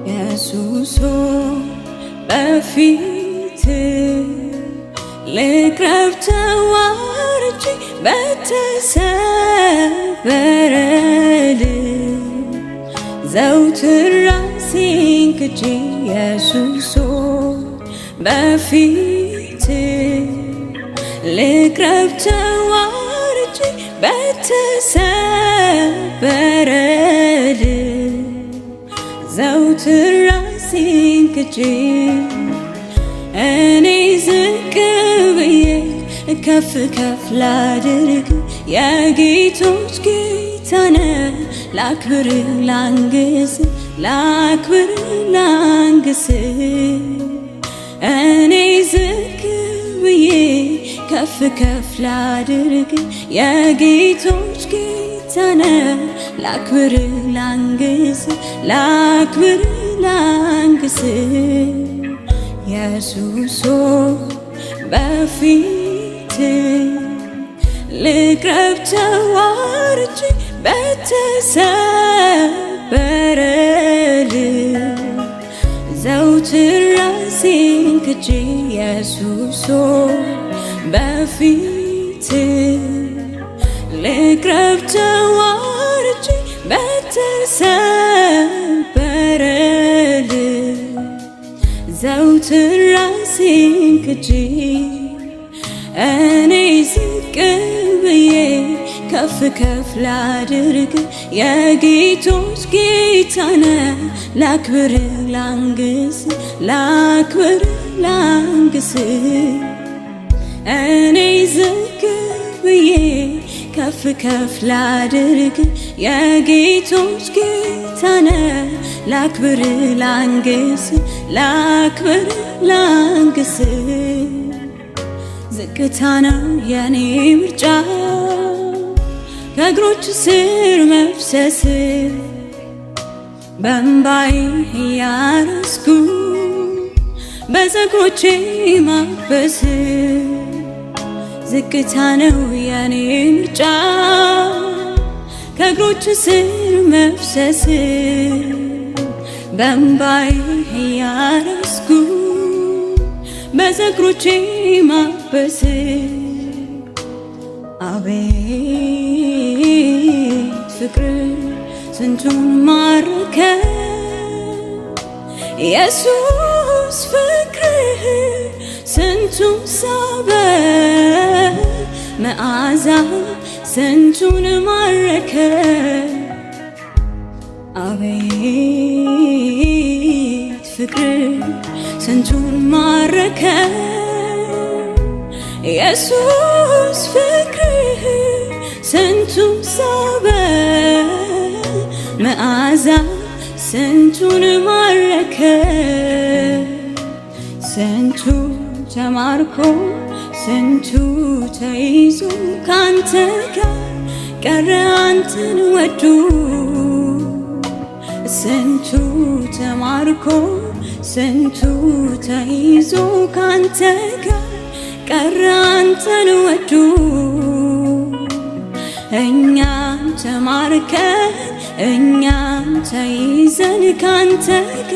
ኢየሱስ በፊት ልቅረብ ተዋርጄ በተሰበረ ልብ ዘውትር ራሴን ክጄ ኢየሱስ በፊት ልቅረብ ተዋርጄ በተሰበረ ልብ ዘውትር ራሴን ክጄ እኔ ዝቅ ብዬ ከፍ ከፍ ላድርግ የጌቶች ጌታ ነህ ላክብር ላንግስ ላክብር ላንግስ እኔ ዝቅ ብዬ ከፍ ከፍ ላድርግ የጌቶች ጌታ ነህ ላክብር ላንግስ ላክብር ላንግስ ኢየሱስ በፊት ልቅረብ ተዋርጄ በተሰበረ ልብ ዘውትር ራሴን ክጄ ኢየሱስ በፊት ልቅረብ ተዋርጄ በተሰበረ ልብ ዘውትር ራሴን ክጄ እኔ ዝቅ ብዬ ከፍ ከፍ ላድርግ የጌቶች ጌታ ነህ ላክብር ላንግስ ላክብር ላንግስ እኔ ዝቅ ብዬ ከፍ ከፍ ላድርግ የጌቶች ጌታ ነህ ላክብር ላንግስ ላክብር ላንግስ ዝቅታ ነው የኔ ምርጫ ከእግሮች ስር መፍሰስ በእንባዬ እያረስኩ በፀጉሮቼ ማበስ ዝቅታ ነው የኔ ምርጫ ከእግሮች ስር መፍሰስ በእንባዬ እያረስኩ በፀጉሮቼ ማበስ አቤት ፍቅር ስንቱን ማረከ ኢየሱስ ፍቅር ስንቱን ሳበ መዓዛ ስንቱን ማረከ አቤት ፍቅር ስንቱን ማረከ ኢየሱስ ፍቅር ስንቱን ሳበ መዓዛ ስንቱን ማረከ ስንቱ ተማርኮ ስንቱ ተይዞ ካንተ ጋር ቀረ አንተን ወዱ ስንቱ ተማርኮ ስንቱ ተይዞ ካንተ ጋር ቀረ አንተን ወዱ እኛም ተማርከን እኛም ተይዘን ካንተ ጋር